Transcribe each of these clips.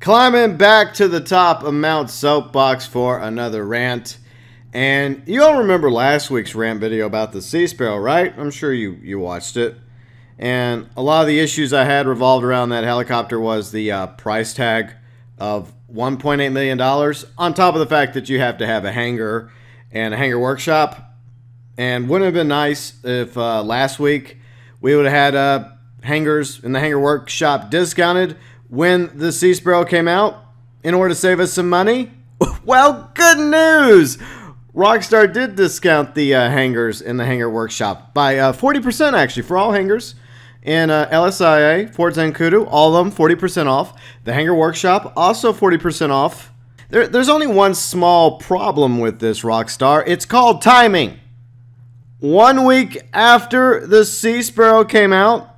Climbing back to the top of Mount Soapbox for another rant. And you all remember last week's rant video about the Sea Sparrow, right? I'm sure you watched it. And a lot of the issues I had revolved around that helicopter was the price tag of $1.8 million, on top of the fact that you have to have a hangar and a hangar workshop. And wouldn't it have been nice if last week we would have had hangars in the hangar workshop discounted when the Sea Sparrow came out in order to save us some money? Well, good news! Rockstar did discount the hangars in the hangar workshop by 40% actually for all hangars in LSIA, Fort Zancudo, all of them 40% off. The hangar workshop also 40% off. There's only one small problem with this, Rockstar. It's called timing. 1 week after the Sea Sparrow came out,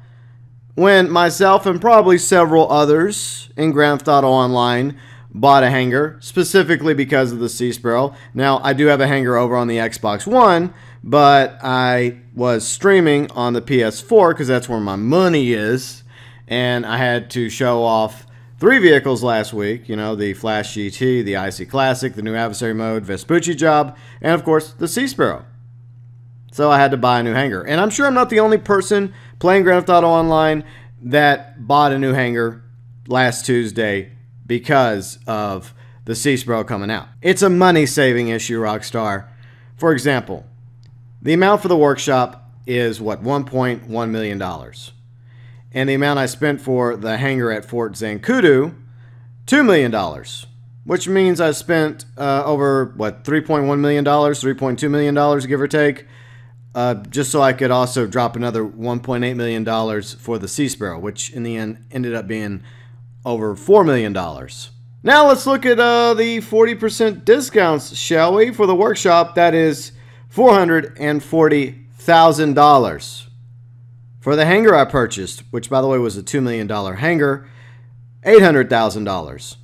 when myself and probably several others in Grand Theft Auto Online bought a hangar, specifically because of the Sea Sparrow. Now, I do have a hangar over on the Xbox One, but I was streaming on the PS4 because that's where my money is, and I had to show off 3 vehicles last week. You know, the Flash GT, the IC Classic, the new Adversary Mode, Vespucci Job, and of course, the Sea Sparrow. So I had to buy a new hangar. And I'm sure I'm not the only person playing Grand Theft Auto Online that bought a new hangar last Tuesday because of the Sea Sparrow coming out. It's a money-saving issue, Rockstar. For example, the amount for the workshop is, what, $1.1 million. And the amount I spent for the hangar at Fort Zancudo, $2 million. Which means I spent over, what, $3.1 million, $3.2 million, give or take, just so I could also drop another $1.8 million for the Sea Sparrow, which in the end ended up being over $4 million. Now let's look at the 40% discounts, shall we? For the workshop, that is $440,000. For the hangar I purchased, which by the way was a $2 million hangar, $800,000.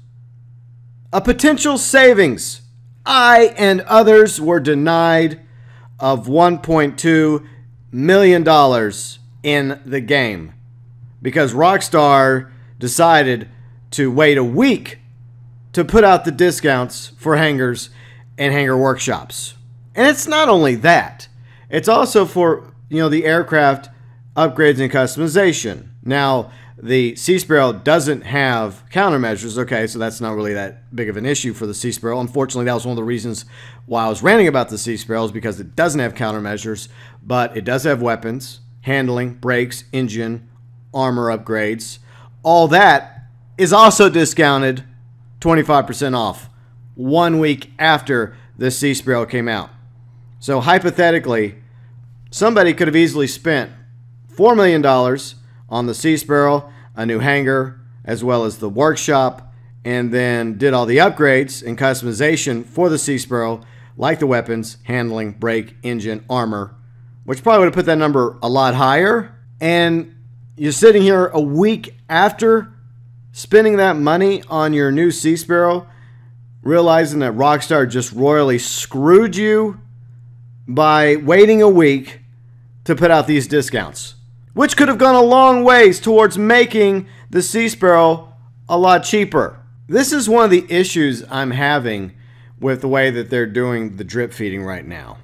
A potential savings I and others were denied of $1.2 million in the game because Rockstar decided to wait a week to put out the discounts for hangars and hangar workshops. And it's not only that, it's also for, you know, the aircraft upgrades and customization. Now, the Sea Sparrow doesn't have countermeasures, okay, so that's not really that big of an issue for the Sea Sparrow. Unfortunately, that was one of the reasons why I was ranting about the Sea Sparrow, is because it doesn't have countermeasures, but it does have weapons, handling, brakes, engine, armor upgrades. All that is also discounted 25% off 1 week after the Sea Sparrow came out. So hypothetically, somebody could have easily spent $4 million on the Sea Sparrow, a new hangar, as well as the workshop, and then did all the upgrades and customization for the Sea Sparrow, like the weapons, handling, brake, engine, armor, which probably would have put that number a lot higher. And you're sitting here a week after spending that money on your new Sea Sparrow, realizing that Rockstar just royally screwed you by waiting a week to put out these discounts, which could have gone a long ways towards making the Sea Sparrow a lot cheaper. This is one of the issues I'm having with the way that they're doing the drip feeding right now.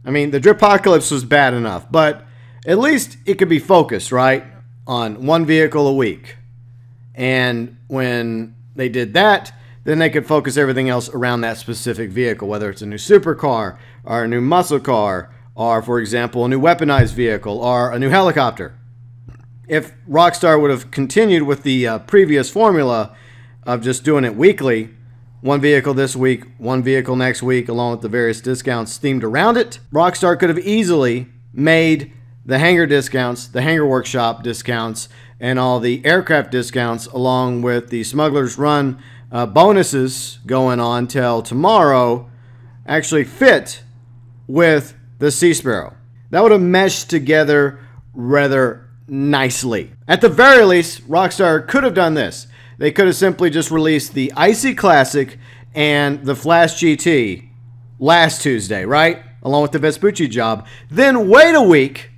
I mean, the Dripocalypse was bad enough, but at least it could be focused, right, on one vehicle a week. And when they did that, then they could focus everything else around that specific vehicle, whether it's a new supercar or a new muscle car, or, for example, a new weaponized vehicle, or a new helicopter. If Rockstar would have continued with the previous formula of just doing it weekly, one vehicle this week, one vehicle next week, along with the various discounts themed around it, Rockstar could have easily made the hangar discounts, the hangar workshop discounts, and all the aircraft discounts, along with the Smuggler's Run bonuses going on till tomorrow, actually fit with the Sea Sparrow. That would have meshed together rather nicely. At the very least, Rockstar could have done this. They could have simply just released the IC Classic and the Flash GT last Tuesday, right? Along with the Vespucci Job. Then wait a week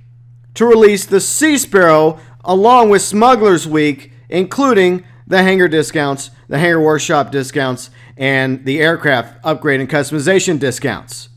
to release the Sea Sparrow along with Smuggler's Week, including the hangar discounts, the hangar workshop discounts, and the aircraft upgrade and customization discounts.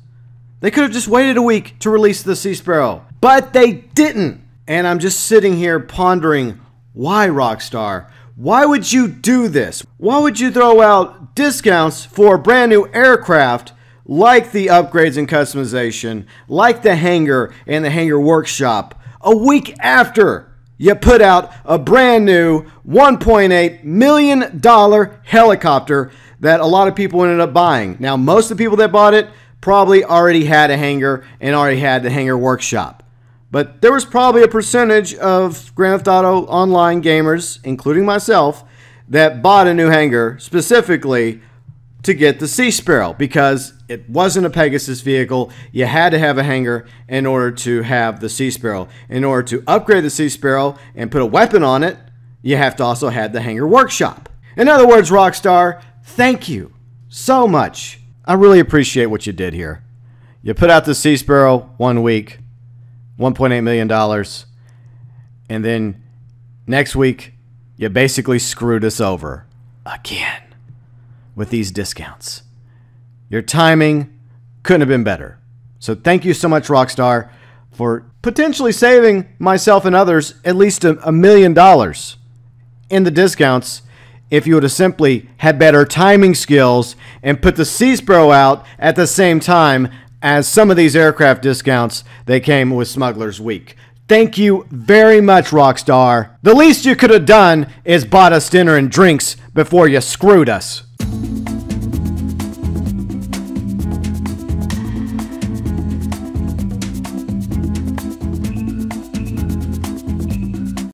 They could have just waited a week to release the Sea Sparrow, but they didn't. And I'm just sitting here pondering, why, Rockstar? Why would you do this? Why would you throw out discounts for a brand new aircraft like the upgrades and customization, like the hangar and the hangar workshop, a week after you put out a brand new $1.8 million helicopter that a lot of people ended up buying? Now, most of the people that bought it probably already had a hangar and already had the hangar workshop. But there was probably a percentage of Grand Theft Auto Online gamers, including myself, that bought a new hangar specifically to get the Sea Sparrow because it wasn't a Pegasus vehicle. You had to have a hangar in order to have the Sea Sparrow. In order to upgrade the Sea Sparrow and put a weapon on it, you have to also have the hangar workshop. In other words, Rockstar, thank you so much. I really appreciate what you did here. You put out the Sea Sparrow 1 week, $1.8 million, and then next week, you basically screwed us over again with these discounts. Your timing couldn't have been better. So thank you so much, Rockstar, for potentially saving myself and others at least $1 million in the discounts if you would have simply had better timing skills and put the Sea Sparrow out at the same time as some of these aircraft discounts that came with Smuggler's Week. Thank you very much, Rockstar. The least you could have done is bought us dinner and drinks before you screwed us.